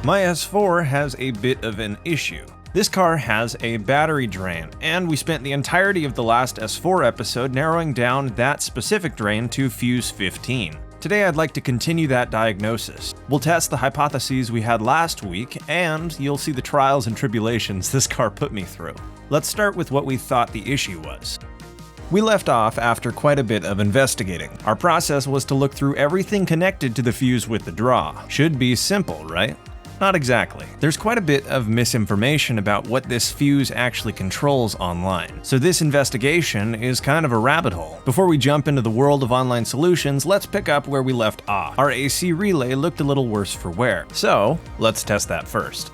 My S4 has a bit of an issue. This car has a battery drain, and we spent the entirety of the last S4 episode narrowing down that specific drain to fuse 15. Today I'd like to continue that diagnosis. We'll test the hypotheses we had last week, and you'll see the trials and tribulations this car put me through. Let's start with what we thought the issue was. We left off after quite a bit of investigating. Our process was to look through everything connected to the fuse with the draw. Should be simple, right? Not exactly. There's quite a bit of misinformation about what this fuse actually controls online. So this investigation is kind of a rabbit hole. Before we jump into the world of online solutions, let's pick up where we left off. Our AC relay looked a little worse for wear. So let's test that first.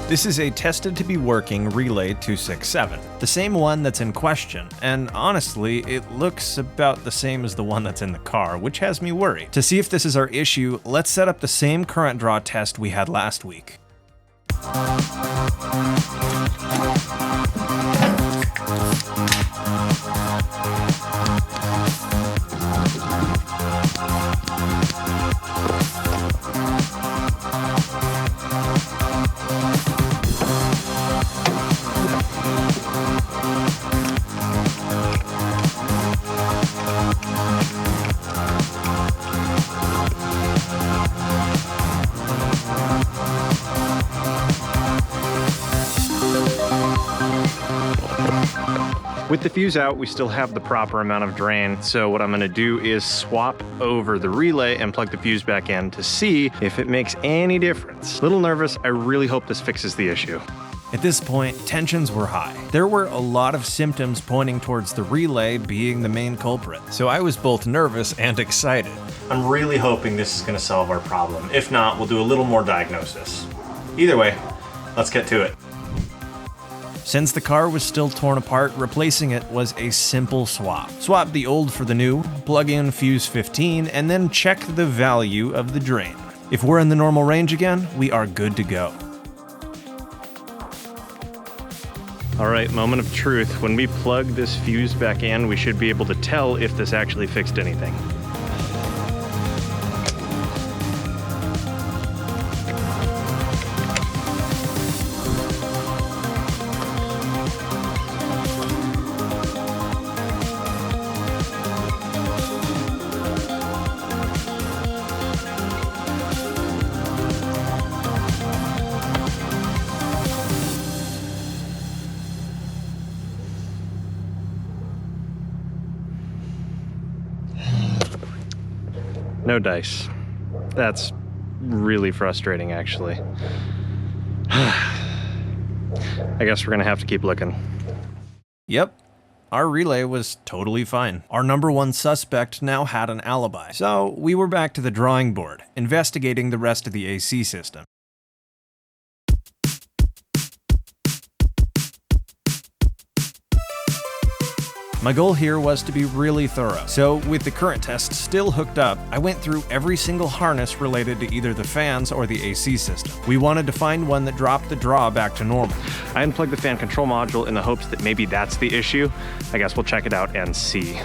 This is a tested to be working relay 267, the same one that's in question, and honestly, it looks about the same as the one that's in the car, which has me worried. To see if this is our issue, let's set up the same current draw test we had last week. With the fuse out, we still have the proper amount of drain, so what I'm going to do is swap over the relay and plug the fuse back in to see if it makes any difference. A little nervous, I really hope this fixes the issue. At this point, tensions were high. There were a lot of symptoms pointing towards the relay being the main culprit, so I was both nervous and excited. I'm really hoping this is going to solve our problem. If not, we'll do a little more diagnosis. Either way, let's get to it. Since the car was still torn apart, replacing it was a simple swap. Swap the old for the new, plug in fuse 15, and then check the value of the drain. If we're in the normal range again, we are good to go. Alright, moment of truth. When we plug this fuse back in, we should be able to tell if this actually fixed anything. No dice. That's really frustrating, actually. I guess we're gonna have to keep looking. Yep. Our relay was totally fine. Our number one suspect now had an alibi. So we were back to the drawing board, investigating the rest of the AC system. My goal here was to be really thorough, so with the current test still hooked up, I went through every single harness related to either the fans or the AC system. We wanted to find one that dropped the draw back to normal. I unplugged the fan control module in the hopes that maybe that's the issue. I guess we'll check it out and see.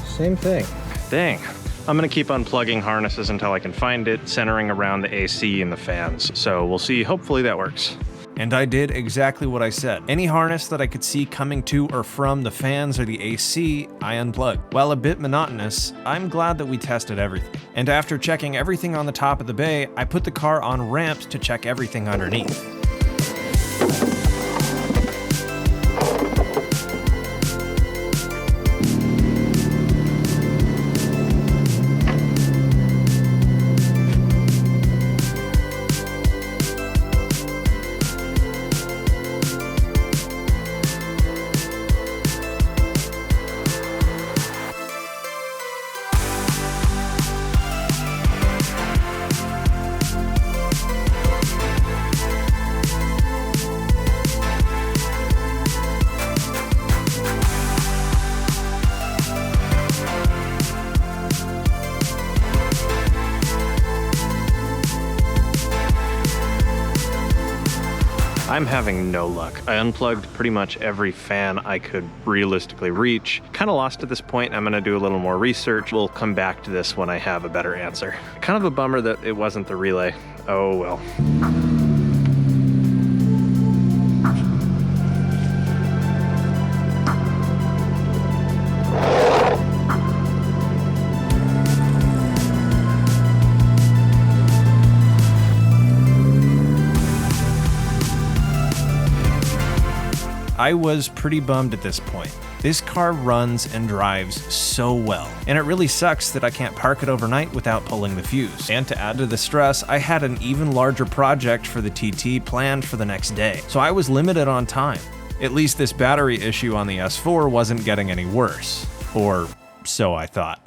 Same thing. Dang. I'm gonna keep unplugging harnesses until I can find it, centering around the AC and the fans. So we'll see, hopefully that works. And I did exactly what I said. Any harness that I could see coming to or from the fans or the AC, I unplugged. While a bit monotonous, I'm glad that we tested everything. And after checking everything on the top of the bay, I put the car on ramps to check everything underneath. I'm having no luck. I unplugged pretty much every fan I could realistically reach. Kind of lost at this point. I'm gonna do a little more research. We'll come back to this when I have a better answer. Kind of a bummer that it wasn't the relay. Oh well. I was pretty bummed at this point. This car runs and drives so well, and it really sucks that I can't park it overnight without pulling the fuse. And to add to the stress, I had an even larger project for the TT planned for the next day, so I was limited on time. At least this battery issue on the S4 wasn't getting any worse, or so I thought.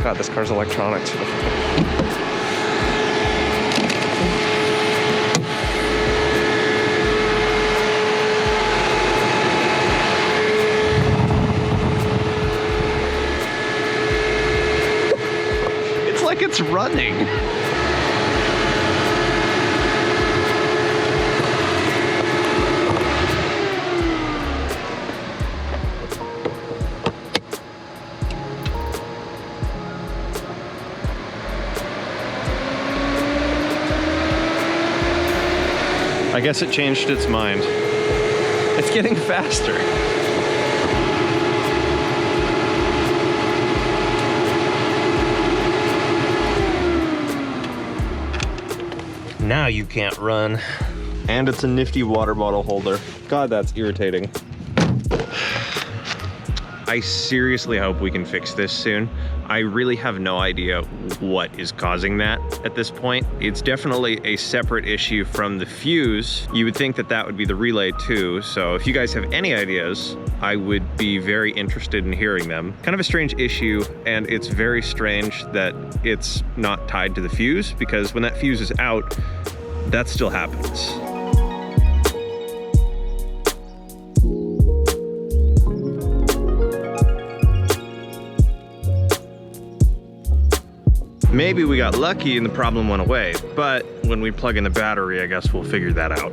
God, this car's electronics. It's like it's running. I guess it changed its mind. It's getting faster. Now you can't run. And it's a nifty water bottle holder. God, that's irritating. I seriously hope we can fix this soon. I really have no idea what is causing that at this point. It's definitely a separate issue from the fuse. You would think that that would be the relay too. So if you guys have any ideas, I would be very interested in hearing them. Kind of a strange issue, and it's very strange that it's not tied to the fuse, because when that fuse is out, that still happens. Maybe we got lucky and the problem went away, but when we plug in the battery, I guess we'll figure that out.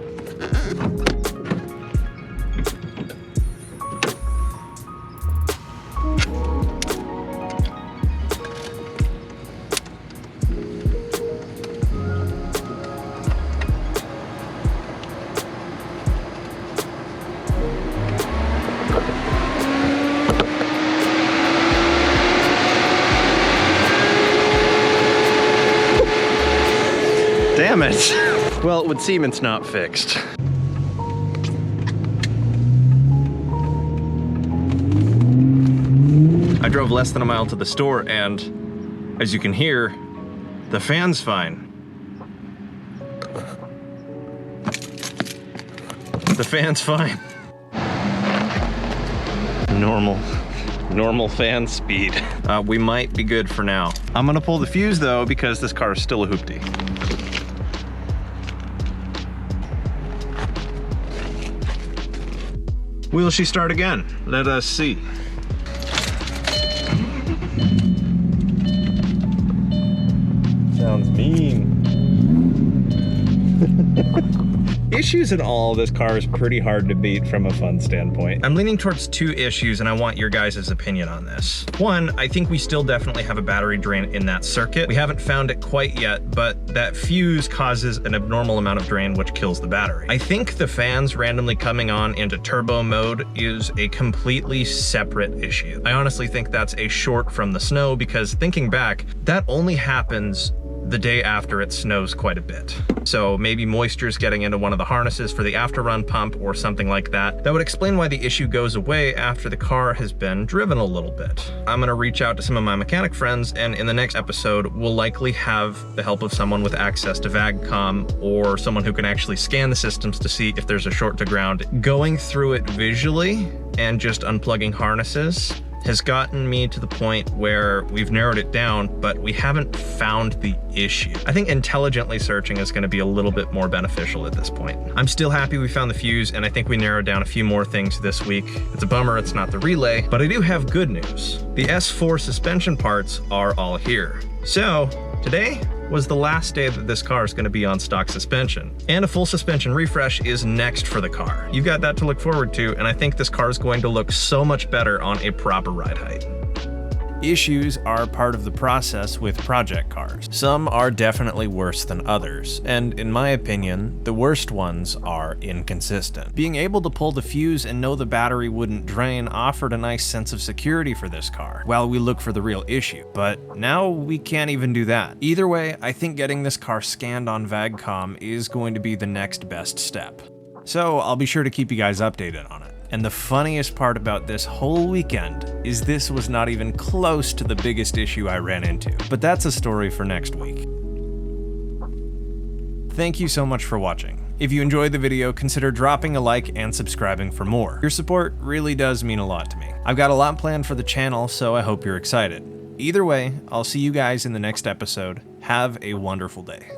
Damn it. Well, it would seem it's not fixed. I drove less than a mile to the store, and as you can hear, the fan's fine. The fan's fine. Normal fan speed. We might be good for now. I'm gonna pull the fuse though, because this car is still a hoopty. Will she start again? Let us see. Sounds mean. Issues in all, this car is pretty hard to beat from a fun standpoint. I'm leaning towards two issues, and I want your guys' opinion on this. One, I think we still definitely have a battery drain in that circuit. We haven't found it quite yet, but that fuse causes an abnormal amount of drain, which kills the battery. I think the fans randomly coming on into turbo mode is a completely separate issue. I honestly think that's a short from the snow, because thinking back, that only happens the day after it snows quite a bit. So maybe moisture's getting into one of the harnesses for the after-run pump or something like that. That would explain why the issue goes away after the car has been driven a little bit. I'm gonna reach out to some of my mechanic friends, and in the next episode, we'll likely have the help of someone with access to VAGCOM or someone who can actually scan the systems to see if there's a short to ground. Going through it visually and just unplugging harnesses has gotten me to the point where we've narrowed it down, but we haven't found the issue. I think intelligently searching is going to be a little bit more beneficial at this point. I'm still happy we found the fuse, and I think we narrowed down a few more things this week. It's a bummer it's not the relay, but I do have good news. The S4 suspension parts are all here. So today was the last day that this car is going to be on stock suspension, and a full suspension refresh is next for the car. You've got that to look forward to, and I think this car is going to look so much better on a proper ride height. Issues are part of the process with project cars. Some are definitely worse than others, and in my opinion, the worst ones are inconsistent. Being able to pull the fuse and know the battery wouldn't drain offered a nice sense of security for this car, while we look for the real issue, but now we can't even do that. Either way, I think getting this car scanned on VAGCOM is going to be the next best step. So I'll be sure to keep you guys updated on it. And the funniest part about this whole weekend is this was not even close to the biggest issue I ran into. But that's a story for next week. Thank you so much for watching. If you enjoyed the video, consider dropping a like and subscribing for more. Your support really does mean a lot to me. I've got a lot planned for the channel, so I hope you're excited. Either way, I'll see you guys in the next episode. Have a wonderful day.